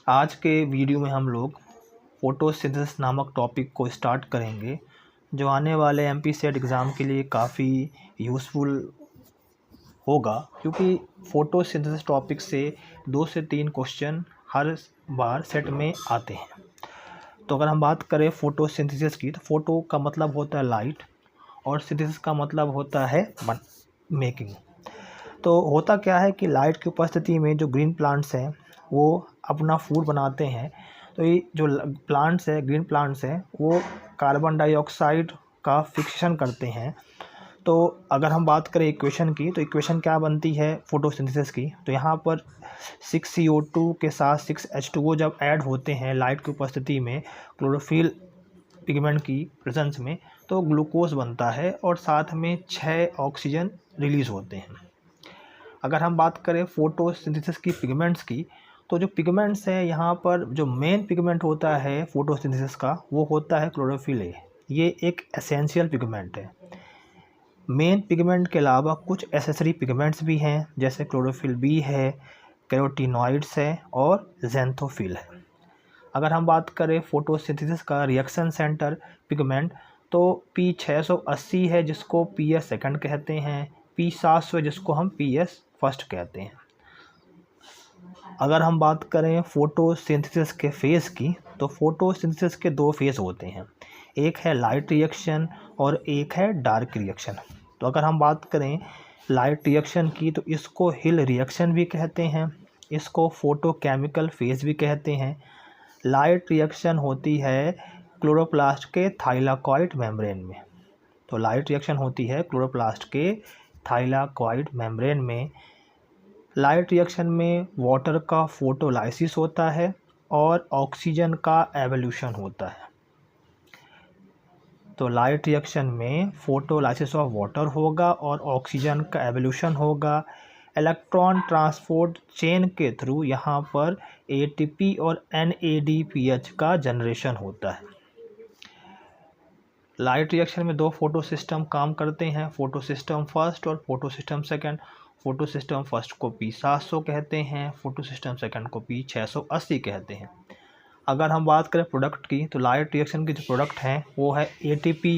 आज के वीडियो में हम लोग फोटोसिंथेसिस नामक टॉपिक को स्टार्ट करेंगे, जो आने वाले एमपी सेट एग्ज़ाम के लिए काफ़ी यूज़फुल होगा, क्योंकि फोटोसिंथेसिस टॉपिक से 2 से 3 क्वेश्चन हर बार सेट में आते हैं। तो अगर हम बात करें फोटोसिंथेसिस की, तो फोटो का मतलब होता है लाइट और सिंथेसिस का मतलब होता है मेकिंग। तो होता क्या है कि लाइट की उपस्थिति में जो ग्रीन प्लांट्स हैं वो अपना फूड बनाते हैं। तो ये जो प्लांट्स है, ग्रीन प्लांट्स हैं, वो कार्बन डाइऑक्साइड का फिक्सेशन करते हैं। तो अगर हम बात करें इक्वेशन की, तो इक्वेशन क्या बनती है फोटोसिंथेसिस की, तो यहाँ पर 6CO2 के साथ 6H2O जब ऐड होते हैं लाइट की उपस्थिति में क्लोरोफिल पिगमेंट की प्रेजेंस में, तो ग्लूकोज बनता है और साथ में 6 ऑक्सीजन रिलीज़ होते हैं। अगर हम बात करें फोटोसिंथेसिस की पिगमेंट्स की, तो जो पिगमेंट्स हैं यहाँ पर जो मेन पिगमेंट होता है फोटोसिंथेसिस का, वो होता है क्लोरोफिल ए। ये एक एसेंशियल पिगमेंट है। मेन पिगमेंट के अलावा कुछ एसेसरी पिगमेंट्स भी हैं, जैसे क्लोरोफिल बी है, कैरोटीनॉइड्स है और ज़ैंथोफिल है। अगर हम बात करें फोटोसिंथेसिस का रिएक्शन सेंटर पिगमेंट, तो P680 है जिसको PS सेकंड कहते हैं, P700 जिसको हम PS फर्स्ट कहते हैं। अगर हम बात करें फोटोसिंथेसिस के फेज़ की, तो फोटोसिंथेसिस के 2 फेज़ होते हैं, एक है लाइट रिएक्शन और एक है डार्क रिएक्शन। तो अगर हम बात करें लाइट रिएक्शन की, तो इसको हिल रिएक्शन भी कहते हैं, इसको फोटोकेमिकल फेज़ भी कहते हैं। लाइट रिएक्शन होती है क्लोरोप्लास्ट के थाइलाकॉइड मेम्ब्रेन में। तो लाइट रिएक्शन होती है क्लोरोप्लास्ट के थाइलाकॉइड मेम्ब्रेन में। लाइट रिएक्शन में वाटर का फोटोलाइसिस होता है और ऑक्सीजन का एवोल्यूशन होता है। तो लाइट रिएक्शन में फोटोलाइसिस ऑफ वाटर होगा और ऑक्सीजन का एवोल्यूशन होगा। इलेक्ट्रॉन ट्रांसपोर्ट चेन के थ्रू यहाँ पर ATP और NADPH का जनरेशन होता है। लाइट रिएक्शन में 2 फोटो सिस्टम काम करते हैं, फोटो सिस्टम फर्स्ट और photo system second. Photo system first को P700 कहते हैं, फोटो सिस्टम सेकंड को P680 कहते हैं। अगर हम बात करें प्रोडक्ट की, तो लाइट रिएक्शन के जो प्रोडक्ट हैं वो है ATP,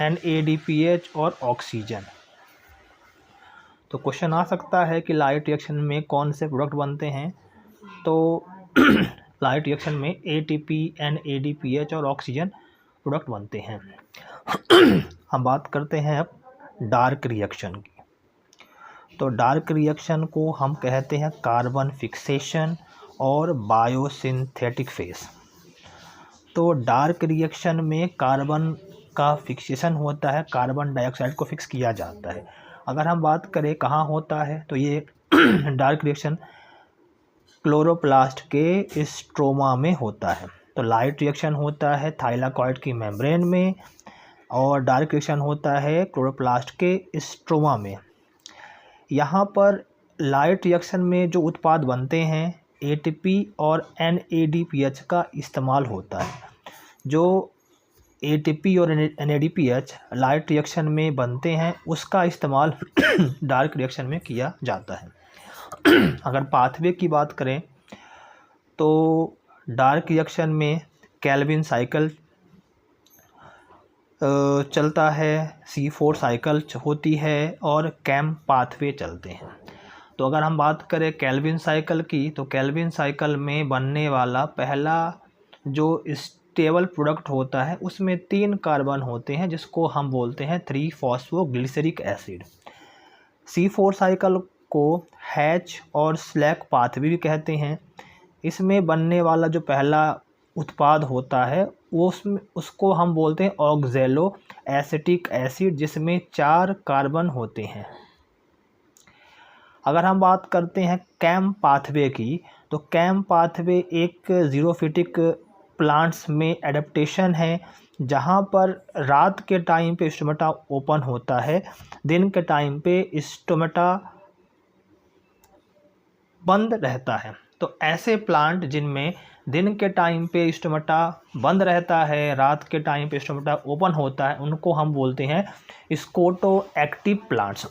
NADPH और ऑक्सीजन। तो क्वेश्चन आ सकता है कि लाइट रिएक्शन में कौन से प्रोडक्ट बनते हैं। तो लाइट रिएक्शन में ATP, NADPH और ऑक्सीजन प्रोडक्ट बनते हैं। हम बात करते हैं अब डार्क रिएक्शन की। तो डार्क रिएक्शन को हम कहते हैं कार्बन फिक्सेशन और बायोसिंथेटिक फेज। तो डार्क रिएक्शन में कार्बन का फिक्सेशन होता है, कार्बन डाइऑक्साइड को फिक्स किया जाता है। अगर हम बात करें कहाँ होता है, तो ये डार्क रिएक्शन क्लोरोप्लास्ट के स्ट्रोमा में होता है। तो लाइट रिएक्शन होता है थाइलाकॉइड की मेम्ब्रेन में और डार्क रिएक्शन होता है क्लोरोप्लास्ट के स्ट्रोमा में। यहाँ पर लाइट रिएक्शन में जो उत्पाद बनते हैं ATP और NADPH का इस्तेमाल होता है। जो ATP और NADPH लाइट रिएक्शन में बनते हैं उसका इस्तेमाल डार्क रिएक्शन में किया जाता है। अगर पाथवे की बात करें, तो डार्क रिएक्शन में केल्विन साइकिल चलता है, C4 साइकिल होती है और कैम पाथवे चलते हैं। तो अगर हम बात करें केल्विन साइकिल की, तो केल्विन साइकिल में बनने वाला पहला जो स्टेबल प्रोडक्ट होता है उसमें 3 कार्बन होते हैं, जिसको हम बोलते हैं 3-फॉस्फोग्लिसरिक एसिड। C4 साइकिल को हैच और स्लैक पाथवे भी कहते हैं। इसमें बनने वाला जो पहला उत्पाद होता है वो उसको हम बोलते हैं ऑक्जेलो एसिटिक एसिड, जिसमें 4 कार्बन होते हैं। अगर हम बात करते हैं कैम पाथवे की, तो कैम पाथवे एक जीरोफिटिक प्लांट्स में एडेप्टेशन है, जहाँ पर रात के टाइम पे स्टोमेटा ओपन होता है, दिन के टाइम पे स्टोमेटा बंद रहता है। तो ऐसे प्लांट जिनमें दिन के टाइम पे स्टोमेटा बंद रहता है, रात के टाइम पे स्टोमेटा ओपन होता है, उनको हम बोलते हैं स्कोटो एक्टिव प्लांट्स।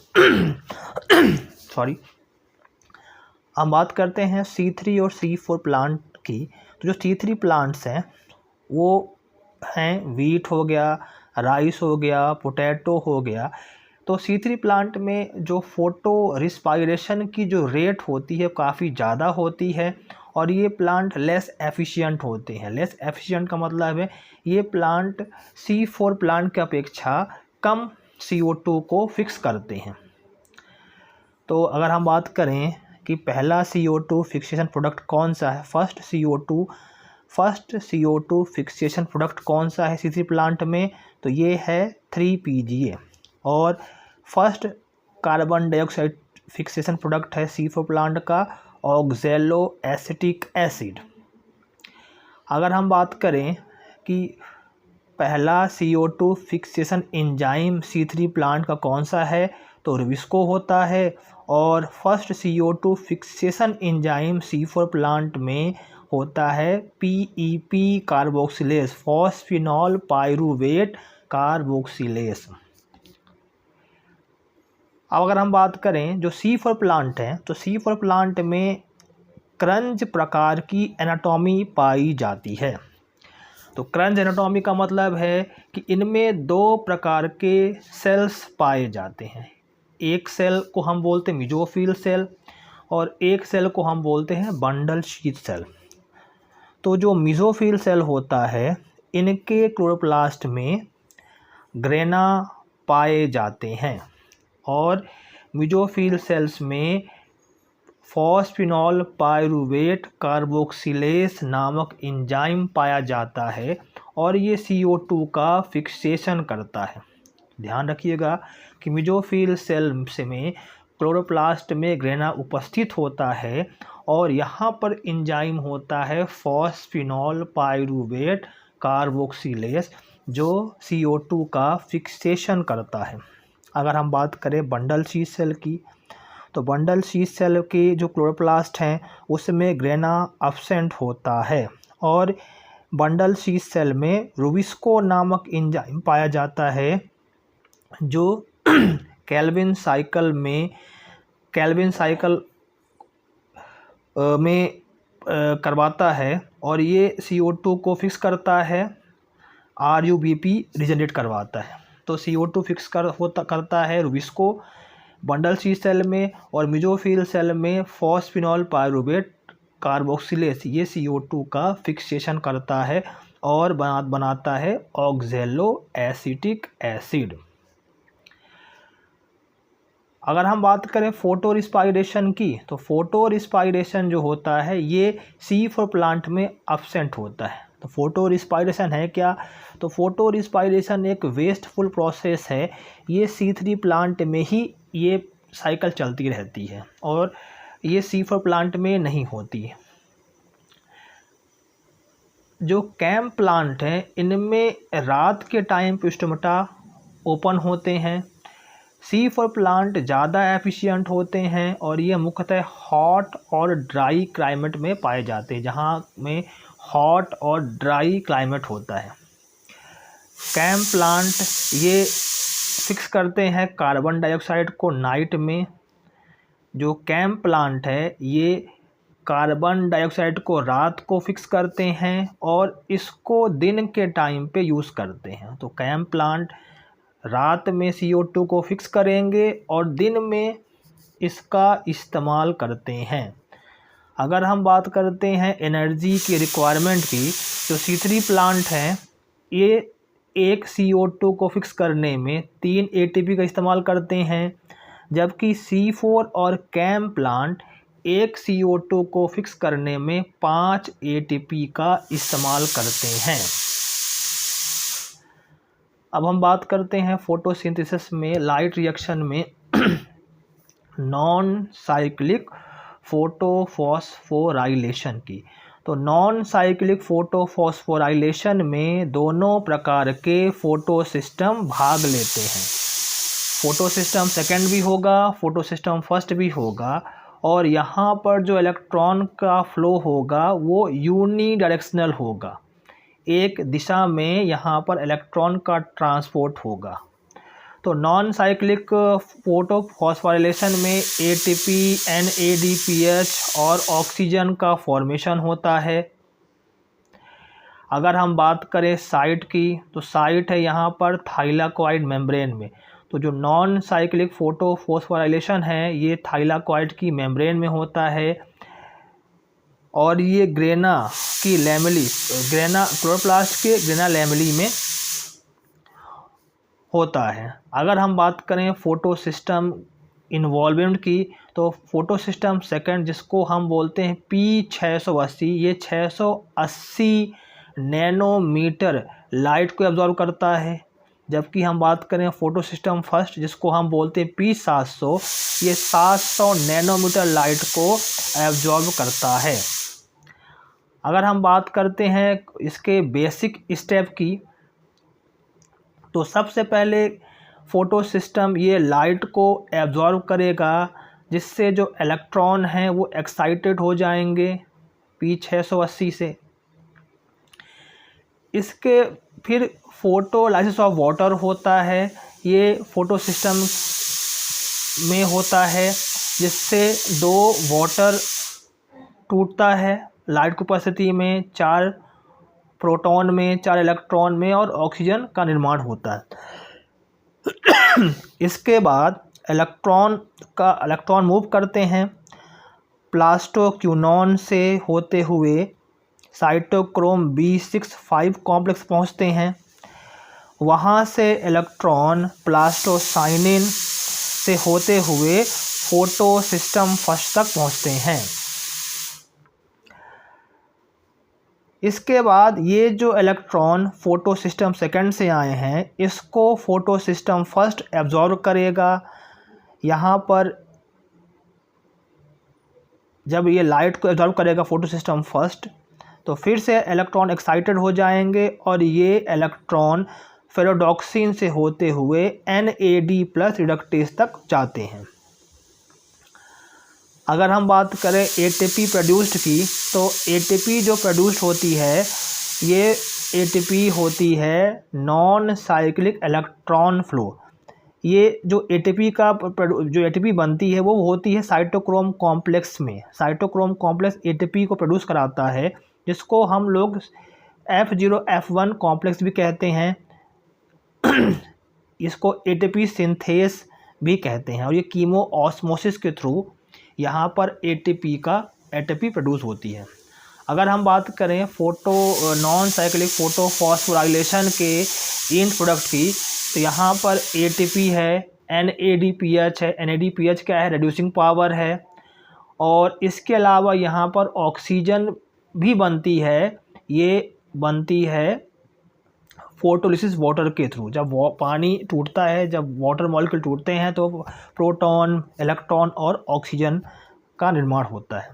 सॉरी। हम बात करते हैं C3 और C4 प्लांट की, तो जो C3 प्लांट्स हैं वो हैं वीट हो गया, राइस हो गया, पोटैटो हो गया। तो C3 प्लांट में जो फोटो रिस्पायरेशन की जो रेट होती है काफ़ी ज़्यादा होती है और ये प्लांट लेस एफिशिएंट होते हैं। लेस एफिशिएंट का मतलब है ये प्लांट C4 प्लांट की अपेक्षा कम CO2 को फिक्स करते हैं। तो अगर हम बात करें कि पहला CO2 फिक्सेशन प्रोडक्ट कौन सा है, फर्स्ट CO2 फिक्सेशन प्रोडक्ट कौन सा है C3 प्लांट में, तो ये है 3PGA। और first carbon dioxide fixation product है C4 प्लांट का ऑक्जेलो एसिटिक एसिड। अगर हम बात करें कि पहला CO2 fixation enzyme C3 plant का कौन सा है, तो रुबिस्को होता है। और first CO2 fixation enzyme C4 plant में होता है PEP कार्बोक्सिलेज, फॉस्फिनॉल पाइरूवेट कार्बोक्सिलेज। अब अगर हम बात करें जो C4 प्लांट है, तो C4 प्लांट में क्रंच प्रकार की एनाटॉमी पाई जाती है। तो क्रंच एनाटॉमी का मतलब है कि इनमें दो प्रकार के सेल्स पाए जाते हैं। एक सेल को हम बोलते हैं मिजोफिल सेल और एक सेल को हम बोलते हैं बंडल शीथ सेल। तो जो मिजोफिल सेल होता है इनके क्लोरोप्लास्ट में ग्रेना पाए जाते हैं और मिजोफिल सेल्स में फॉस्फिनॉल पाइरूवेट कार्बोक्सिलेज नामक एंजाइम पाया जाता है और ये CO2 का फिक्सेशन करता है। ध्यान रखिएगा कि मिजोफिल सेल में क्लोरोप्लास्ट में ग्रेना उपस्थित होता है और यहाँ पर एंजाइम होता है फॉस्फिनॉल पाइरूवेट कार्बोक्सिलेज जो CO2 का फिक्सेशन करता है। अगर हम बात करें बंडल शीथ सेल की, तो बंडल शीथ सेल के जो क्लोरोप्लास्ट हैं उसमें ग्रेना एब्सेंट होता है और बंडल शीथ सेल में रुबिस्को नामक एंजाइम पाया जाता है जो केल्विन साइकिल में करवाता है और ये CO2 को फिक्स करता है, RUBP रिजनरेट करवाता है। तो CO2 फिक्स करता है रुबिस्को बंडल शीथ सेल में और मिजोफिल सेल में फॉस्फिनॉल पाइरूवेट कार्बोक्सिलेज ये CO2 का फिक्सेशन करता है और बनाता है ऑक्जेलो एसिटिक एसिड। अगर हम बात करें फोटो रिस्पायरेशन की, तो फोटो रिस्पायरेशन जो होता है ये C4 प्लांट में एब्सेंट होता है। तो फोटो रिस्पायरेशन है क्या, तो फोटो रिस्पायरेशन एक वेस्टफुल प्रोसेस है। ये C3 प्लांट में ही ये साइकिल चलती रहती है और ये C4 प्लांट में नहीं होती है। जो कैम प्लांट हैं इनमें रात के टाइम पे स्टोमेटा ओपन होते हैं। C4 प्लांट ज़्यादा एफिशिएंट होते हैं और ये मुख्यतः हॉट और ड्राई क्लाइमेट में पाए जाते हैं, जहाँ में हॉट और ड्राई क्लाइमेट होता है। कैम प्लांट ये फिक्स करते हैं कार्बन डाइऑक्साइड को नाइट में। जो कैम प्लांट है ये कार्बन डाइऑक्साइड को रात को फिक्स करते हैं और इसको दिन के टाइम पे यूज़ करते हैं। तो कैम प्लांट रात में CO2 को फिक्स करेंगे और दिन में इसका इस्तेमाल करते हैं। अगर हम बात करते हैं एनर्जी की रिक्वायरमेंट की, तो C3 प्लांट हैं ये एक CO2 को फिक्स करने में 3 ATP का इस्तेमाल करते हैं, जबकि C4 और कैम प्लांट एक CO2 को फिक्स करने में 5 ATP का इस्तेमाल करते हैं। अब हम बात करते हैं फोटोसिंथेसिस में लाइट रिएक्शन में नॉन साइक्लिक फोटोफॉस्फोराइलेशन की। तो नॉन साइक्लिक फोटोफॉस्फोराइलेशन में दोनों प्रकार के फोटो सिस्टम भाग लेते हैं। फोटो सिस्टम सेकेंड भी होगा, फोटो सिस्टम फर्स्ट भी होगा और यहाँ पर जो इलेक्ट्रॉन का फ्लो होगा वो यूनी डायरेक्शनल होगा, एक दिशा में यहाँ पर इलेक्ट्रॉन का ट्रांसपोर्ट होगा। तो नॉन साइक्लिक फोटोफॉस्फोराइलेशन में ATP, NADPH और ऑक्सीजन का फॉर्मेशन होता है। अगर हम बात करें साइट की, तो साइट है यहाँ पर थाइलाकॉइड मेम्ब्रेन में। तो जो नॉन साइक्लिक फोटोफॉस्फोराइलेशन है ये थाइलाकॉइड की मेम्ब्रेन में होता है, और ये ग्रेना की लैमेली, ग्रेना क्लोरोप्लास्ट के ग्रेना लैमेली में होता है। अगर हम बात करें फोटो सिस्टम इन्वॉल्वमेंट की, तो फोटो सिस्टम सेकंड जिसको हम बोलते हैं P680, ये 680 नैनोमीटर लाइट को एब्जॉर्व करता है। जबकि हम बात करें फोटो सिस्टम फर्स्ट जिसको हम बोलते हैं P700, ये 700 नैनोमीटर लाइट को एब्जॉर्व करता है। अगर हम बात करते हैं इसके बेसिक स्टेप की, तो सबसे पहले फोटो सिस्टम ये लाइट को एब्जॉर्व करेगा, जिससे जो इलेक्ट्रॉन हैं वो एक्साइटेड हो जाएंगे P680 से। इसके फिर फोटोलाइसिस ऑफ वाटर होता है, ये फोटो सिस्टम में होता है, जिससे 2 वाटर टूटता है लाइट की उपस्थिति में, 4 प्रोटॉन में, 4 इलेक्ट्रॉन में, और ऑक्सीजन का निर्माण होता है। इसके बाद इलेक्ट्रॉन मूव करते हैं प्लास्टोक्यूनॉन से होते हुए साइटोक्रोम B65 कॉम्प्लेक्स पहुंचते हैं। वहां से इलेक्ट्रॉन प्लास्टोसाइनिन से होते हुए फोटो सिस्टम फर्स्ट तक पहुंचते हैं। इसके बाद ये जो इलेक्ट्रॉन फोटो सिस्टम सेकंड से आए हैं, इसको फोटो सिस्टम फर्स्ट एब्जॉर्व करेगा। यहाँ पर जब ये लाइट को एब्जॉर्व करेगा फोटो सिस्टम फर्स्ट, तो फिर से इलेक्ट्रॉन एक्साइटेड हो जाएंगे और ये इलेक्ट्रॉन फेरोडॉक्सिन से होते हुए NAD+ रिडक्टेज तक जाते हैं। अगर हम बात करें ATP प्रोड्यूस्ड की, तो ATP जो प्रोड्यूस्ड होती है, ये ATP होती है नॉन साइक्लिक इलेक्ट्रॉन फ्लो। ये जो ATP बनती है वो होती है साइटोक्रोम कॉम्प्लेक्स में। साइटोक्रोम कॉम्प्लेक्स ATP को प्रोड्यूस कराता है, जिसको हम लोग F0F1 कॉम्प्लेक्स भी कहते हैं। इसको ATP सिंथेस भी कहते हैं, और ये कीमो ऑस्मोसिस के थ्रू यहाँ पर ATP प्रोड्यूस होती है। अगर हम बात करें नॉन साइक्लिक फोटोफॉस्फोराइलेशन के इन प्रोडक्ट की, तो यहाँ पर ATP है, NADPH है। NADPH क्या है? रिड्यूसिंग पावर है। और इसके अलावा यहाँ पर ऑक्सीजन भी बनती है। ये बनती है फोटोलिसिस वाटर के थ्रू। जब पानी टूटता है, जब वाटर मॉलिक्यूल टूटते हैं, तो प्रोटॉन, इलेक्ट्रॉन और ऑक्सीजन का निर्माण होता है।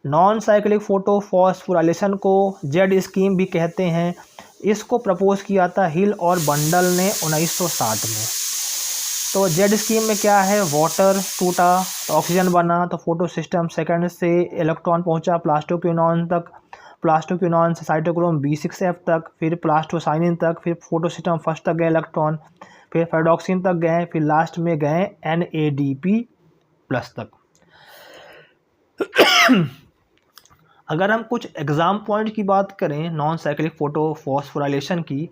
नॉन साइक्लिक फोटोफॉस्फोराइलेशन को जेड स्कीम भी कहते हैं। इसको प्रपोज किया था हिल और बंडल ने 1960 में। तो जेड स्कीम में क्या है? वाटर टूटा तो ऑक्सीजन बना, तो फोटो सिस्टम सेकंड से इलेक्ट्रॉन पहुंचा प्लास्टोक्यूनॉन तक, प्लास्टोक्यूनॉन से साइटोक्रोम B6F तक, फिर प्लास्टोसाइनिन तक, फिर फोटो सिस्टम फर्स्ट तक गए इलेक्ट्रॉन, फिर फेरोडॉक्सिन तक गए, फिर लास्ट में गए NADP+ तक। अगर हम कुछ एग्ज़ाम पॉइंट की बात करें नॉन साइक्लिक फोटोफॉस्फोराइलेशन की,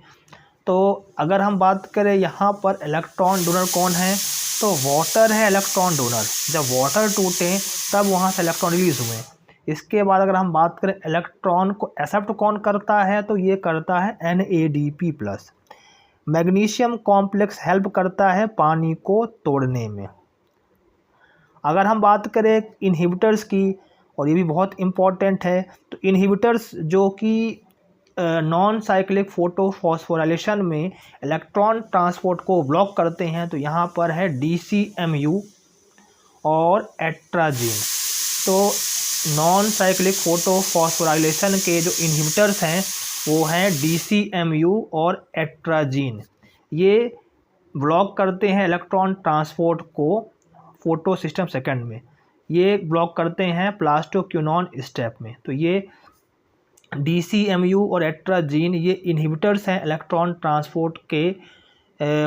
तो अगर हम बात करें यहाँ पर इलेक्ट्रॉन डोनर कौन है, तो वाटर है इलेक्ट्रॉन डोनर। जब वाटर टूटे तब वहाँ से इलेक्ट्रॉन रिलीज हुए। इसके बाद अगर हम बात करें इलेक्ट्रॉन को एक्सेप्ट कौन करता है, तो ये करता है NADP+। मैग्नीशियम कॉम्प्लेक्स हेल्प करता है पानी को तोड़ने में। अगर हम बात करें इनहिबिटर्स की, और ये भी बहुत इम्पॉर्टेंट है, तो इनहिबिटर्स जो कि नॉन साइक्लिक फोटोफॉस्फोराइलेशन में इलेक्ट्रॉन ट्रांसपोर्ट को ब्लॉक करते हैं, तो यहाँ पर है DCMU और एट्राजीन। तो नॉन साइक्लिक फोटोफॉस्फोराइलेशन के जो इनहिबिटर्स हैं वो हैं DCMU और एट्राजीन। ये ब्लॉक करते हैं इलेक्ट्रॉन ट्रांसपोर्ट को फोटो सिस्टम सेकंड में। ये ब्लॉक करते हैं प्लास्टोक्यूनॉन स्टेप में। तो ये DCMU और एट्राजीन ये इनहिबिटर्स हैं, इलेक्ट्रॉन ट्रांसपोर्ट के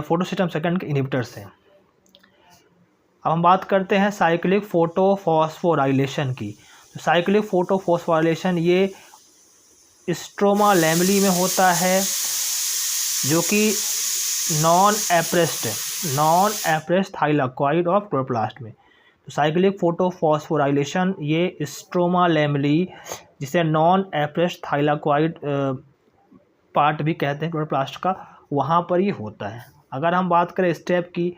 फोटो सिस्टम सेकंड के इनहिबिटर्स हैं। अब हम बात करते हैं साइक्लिक फोटोफॉस्फोराइलेशन की। तो साइक्लिक फोटोफॉस्फोराइलेशन ये स्ट्रोमा लैमेली में होता है, जो कि non appressed thylakoid of chloroplast में। तो साइक्लिक फोटोफॉस्फोराइलेशन ये स्ट्रोमा लैमेली, जिसे नॉन एप्रेस्ड थाइलाकॉइड पार्ट भी कहते हैं क्लोरोप्लास्ट का, वहाँ पर ही होता है। अगर हम बात करें स्टेप की,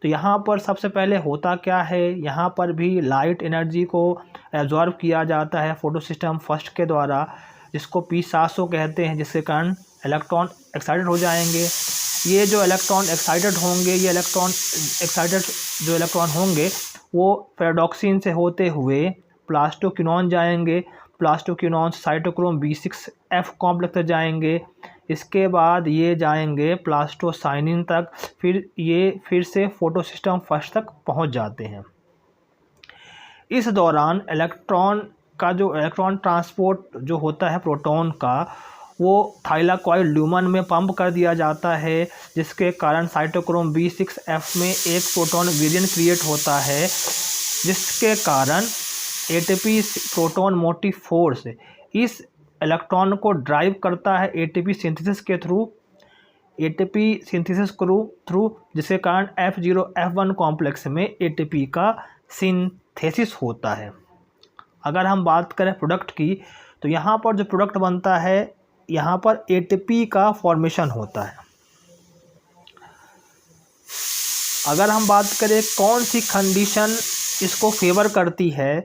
तो यहाँ पर सबसे पहले होता क्या है, यहाँ पर भी लाइट एनर्जी को एब्जॉर्ब किया जाता है फोटोसिस्टम फर्स्ट के द्वारा, जिसको P700 कहते हैं, जिसके कारण इलेक्ट्रॉन एक्साइटेड हो जाएंगे। ये जो इलेक्ट्रॉन एक्साइटेड होंगे, ये जो इलेक्ट्रॉन होंगे वो पैराडॉक्सिन से होते हुए प्लास्टोक्विनोन जाएंगे, प्लास्टोक्विनोन साइटोक्रोम B6F कॉम्प्लेक्स तक जाएंगे। इसके बाद ये जाएंगे प्लास्टोसाइनिन तक, फिर से फोटोसिस्टम फर्स्ट तक पहुंच जाते हैं। इस दौरान इलेक्ट्रॉन ट्रांसपोर्ट जो होता है प्रोटॉन का, वो थाइलाकॉइड ल्यूमन में पंप कर दिया जाता है, जिसके कारण साइटोक्रोम B6F में एक प्रोटॉन ग्रेडियंट क्रिएट होता है, जिसके कारण ATP प्रोटॉन मोटिव फोर्स इस इलेक्ट्रॉन को ड्राइव करता है ATP सिंथेसिस के थ्रू, जिसके कारण F0F1 कॉम्प्लेक्स में ATP का सिंथेसिस होता है। अगर हम बात करें प्रोडक्ट की, तो यहाँ पर जो प्रोडक्ट बनता है, यहाँ पर ATP का फॉर्मेशन होता है। अगर हम बात करें कौन सी कंडीशन इसको फेवर करती है,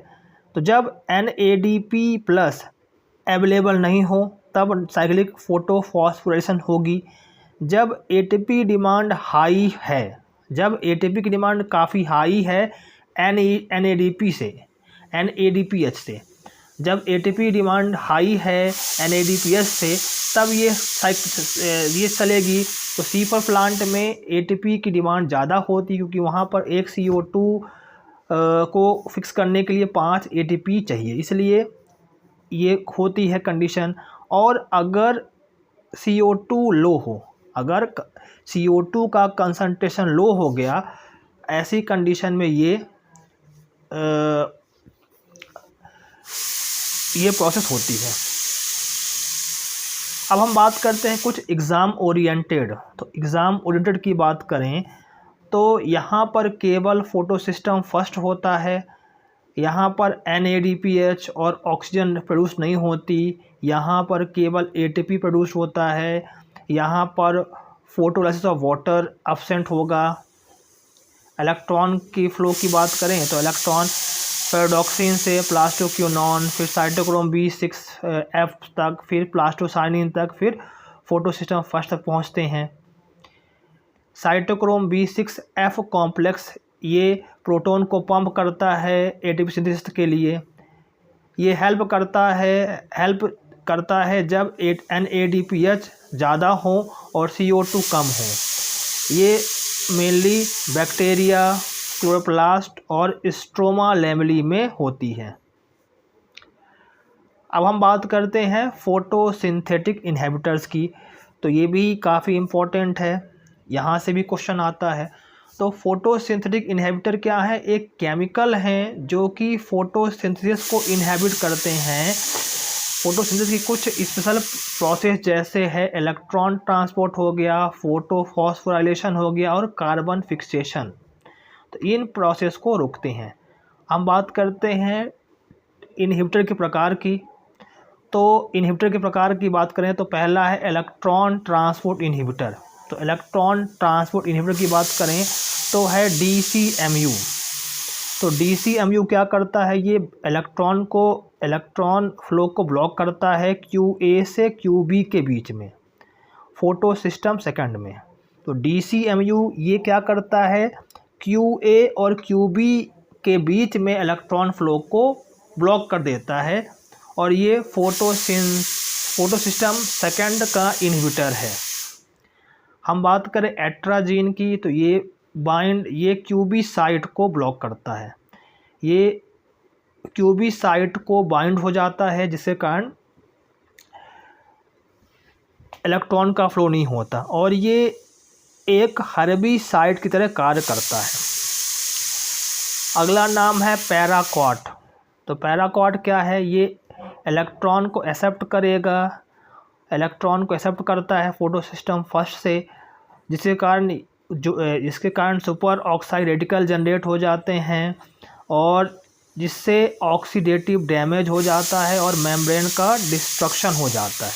तो जब NADP+ अवेलेबल नहीं हो तब साइक्लिक फोटोफॉस्फोराइलेशन होगी। जब ATP डिमांड हाई है, जब ATP की डिमांड काफ़ी हाई है NADPH से, जब ATP डिमांड हाई है NADPH से, तब ये चलेगी। तो C4 प्लांट में ATP की डिमांड ज़्यादा होती, क्योंकि वहाँ पर एक CO2 को फिक्स करने के लिए 5 ATP चाहिए, इसलिए ये होती है कंडीशन। और अगर CO2 लो हो, अगर CO2 का कंसंट्रेशन लो हो गया, ऐसी कंडीशन में ये प्रोसेस होती है। अब हम बात करते हैं कुछ एग्ज़ाम ओरिएंटेड। तो एग्ज़ाम ओरिएंटेड की बात करें तो यहाँ पर केवल फोटोसिस्टम फर्स्ट होता है, यहाँ पर NADPH और ऑक्सीजन प्रोड्यूस नहीं होती, यहाँ पर केवल ATP प्रोड्यूस होता है, यहाँ पर फोटोलाइसिस ऑफ वाटर एब्सेंट होगा। इलेक्ट्रॉन की फ़्लो की बात करें तो इलेक्ट्रॉन पैराडॉक्सिन से प्लास्टोक्विनोन, फिर साइटोक्रोम B6F तक, फिर प्लास्टोसाइनिन तक, फिर फोटोसिस्टम फर्स्ट तक पहुँचते हैं। साइटोक्रोम B6F कॉम्प्लेक्स ये प्रोटॉन को पंप करता है ATP सिंथेसिस के लिए। ये हेल्प करता है जब NADPH ज़्यादा हो और CO2 कम हो। ये मेनली बैक्टीरिया, क्लोरोप्लास्ट और स्ट्रोमा लैमेली में होती है। अब हम बात करते हैं फोटोसिंथेटिक इनहिबिटर्स की, तो ये भी काफ़ी इम्पोर्टेंट है, यहाँ से भी क्वेश्चन आता है। तो फोटोसिंथेटिक इनहिबिटर क्या है? एक केमिकल हैं जो कि फोटोसिंथेसिस को इनहिबिट करते हैं। फोटोसिंथेसिस की कुछ स्पेशल प्रोसेस जैसे है इलेक्ट्रॉन ट्रांसपोर्ट हो गया, फोटोफॉस्फोराइलेशन हो गया और कार्बन फिक्सेशन, तो इन प्रोसेस को रोकते हैं। हम बात करते हैं इनहिबिटर के प्रकार की। तो इनहिबिटर के प्रकार की बात करें तो पहला है इलेक्ट्रॉन ट्रांसपोर्ट इनहिबिटर। तो इलेक्ट्रॉन ट्रांसपोर्ट इनहिबिटर की बात करें तो है DCMU। तो DCMU क्या करता है? ये इलेक्ट्रॉन फ्लो को ब्लॉक करता है QA से QB के बीच में, फोटोसिस्टम सेकंड में। तो DCMU ये क्या करता है? QA और QB के बीच में इलेक्ट्रॉन फ्लो को ब्लॉक कर देता है, और ये फोटोसिस्टम सेकंड का इनहिबिटर है। हम बात करें एट्राजीन की, तो ये QB साइट को ब्लॉक करता है। ये QB साइट को बाइंड हो जाता है, जिसके कारण इलेक्ट्रॉन का फ्लो नहीं होता, और ये एक हर्बिसाइड की तरह कार्य करता है। अगला नाम है पैराक्वाट। तो पैराक्वाट क्या है? ये इलेक्ट्रॉन को एक्सेप्ट करेगा, इलेक्ट्रॉन को एक्सेप्ट करता है फोटो सिस्टम फर्स्ट से, जिसके कारण सुपर ऑक्साइड रेडिकल जनरेट हो जाते हैं और जिससे ऑक्सीडेटिव डैमेज हो जाता है और मेम्ब्रेन का डिस्ट्रक्शन हो जाता है।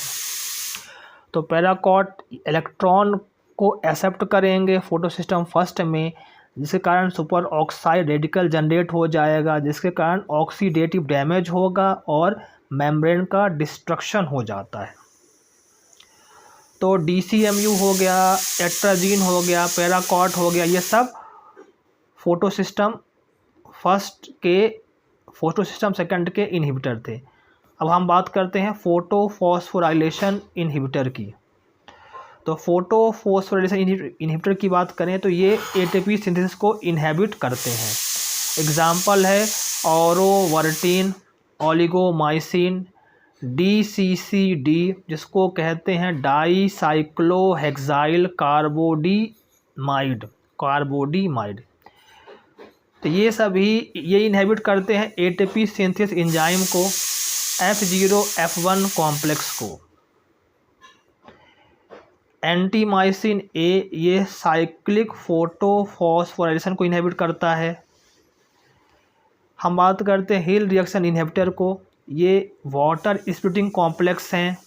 तो पैराक्वार्ट इलेक्ट्रॉन को एक्सेप्ट करेंगे फोटो सिस्टम फर्स्ट में, जिसके कारण सुपर ऑक्साइड रेडिकल जनरेट हो जाएगा, जिसके कारण ऑक्सीडेटिव डैमेज होगा और मेम्ब्रेन का डिस्ट्रक्शन हो जाता है। तो DCMU हो गया, एट्राजीन हो गया, पैराक्वार्ट हो गया, ये सब फोटो सिस्टम सेकंड के इनहिबिटर थे। अब हम बात करते हैं फोटोफॉस्फोराइलेशन इनहिबिटर की। तो फोटोफॉस्फोराइलेशन इनहिबिटर की बात करें तो ये ATP सिंथेसिस को इनहिबिट करते हैं। एग्जाम्पल है ऑरोवर्टिन, ओलिगोमाइसिन, DCCD, जिसको कहते हैं डाईसाइक्लोहेक्साइल कार्बोडीमाइड। तो ये सभी इनहिबिट करते हैं ATP सिंथेसिस एंजाइम को, F0F1 कॉम्प्लेक्स को। एंटीमाइसिन ए ये साइक्लिक फोटोफॉस्फोराइलेशन को इनहिबिट करता है। हम बात करते हैं हिल रिएक्शन इनहिबिटर को, ये वाटर स्प्लिटिंग कॉम्प्लेक्स हैं,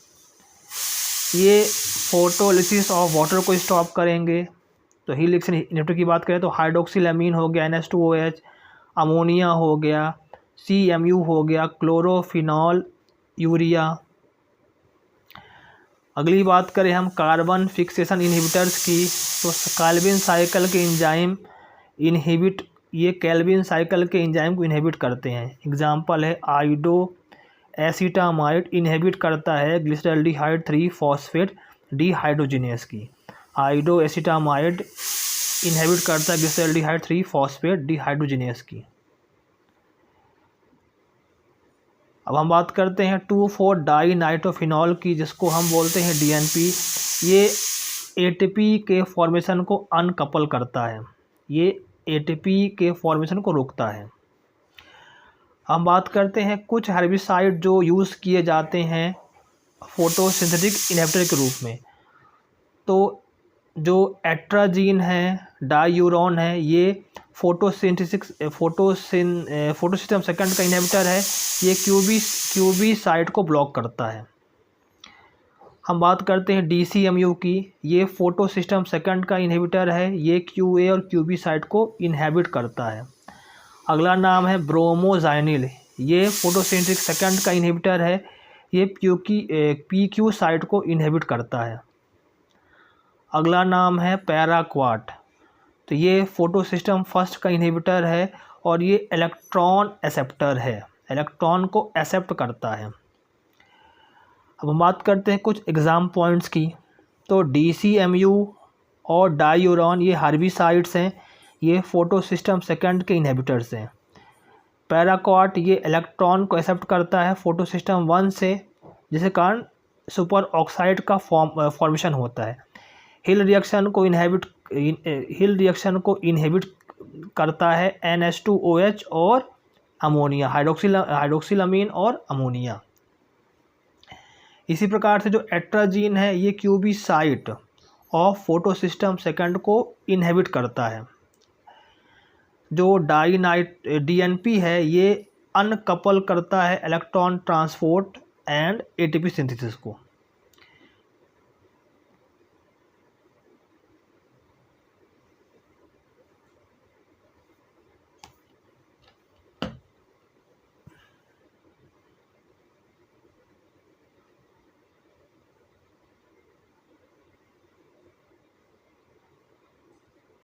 ये फोटोलिसिस ऑफ वाटर को स्टॉप करेंगे। तो हिल रिएक्शन इनहिबिटर की बात करें तो हाइड्रोक्सिलामीन हो गया, NH2OH, अमोनिया हो गया, CMU हो गया, क्लोरोफिनॉल यूरिया। अगली बात करें हम कार्बन फिक्सेशन इनहिबिटर्स की, तो कैल्विन साइकिल के एंजाइम कैल्विन साइकिल के एंजाइम को इनहिबिट करते हैं। एग्जाम्पल है आइडो एसिटामाइड इनहिबिट करता है ग्लिसरॉल्डिहाइड 3 फॉस्फेट डिहाइड्रोजिनेस की। आइडो एसिटामाइड इनहिबिट करता है ग्लिसरॉल्डिहाइड 3 फॉस्फेट डिहाइड्रोजिनेस की। अब हम बात करते हैं 2,4-डाइनाइट्रोफिनॉल की, जिसको हम बोलते हैं DNP। ये ATP के फॉर्मेशन को अनकपल करता है, ये ATP के फॉर्मेशन को रोकता है। हम बात करते हैं कुछ हर्बिसाइड जो यूज़ किए जाते हैं फोटोसिंथेटिक इनहिबिटर के रूप में। तो जो एट्राजीन है, डायूरोन है, ये फोटोसिस्टम सेकंड का इनहिबिटर है, ये क्यूबी साइट को ब्लॉक करता है। हम बात करते हैं DCMU की, ये फोटोसिस्टम सेकंड का इनहिबिटर है, ये QA और QB साइट को इनहिबिट करता है। अगला नाम है ब्रोमोजाइनिल, ये फोटोसिंथेटिक सेकंड का इनहिबिटर है, ये PQ साइट को इनहिबिट करता है। अगला नाम है पैराक्वार्ट, तो ये फोटोसिस्टम फर्स्ट का इनहिबिटर है और ये इलेक्ट्रॉन एक्सेप्टर है, इलेक्ट्रॉन को एक्सेप्ट करता है। अब हम बात करते हैं कुछ एग्ज़ाम पॉइंट्स की। तो DCMU और डायूरोन ये हर्बिसाइड्स हैं, ये फोटोसिस्टम सेकंड के इनहिबिटर्स हैं। पैराक्वार्ट ये इलेक्ट्रॉन को एक्सेप्ट करता है फोटोसिस्टम 1 से, जिसके कारण सुपर ऑक्साइड का फॉर्मेशन होता है। हिल रिएक्शन को इनहिबिट करता है NH2OH और अमोनिया, हाइड्रोक्सिलामीन और अमोनिया। इसी प्रकार से जो एट्राजीन है ये QB site of photosystem second को इनहिबिट करता है। जो DNP है ये अनकपल करता है electron transport and ATP synthesis को।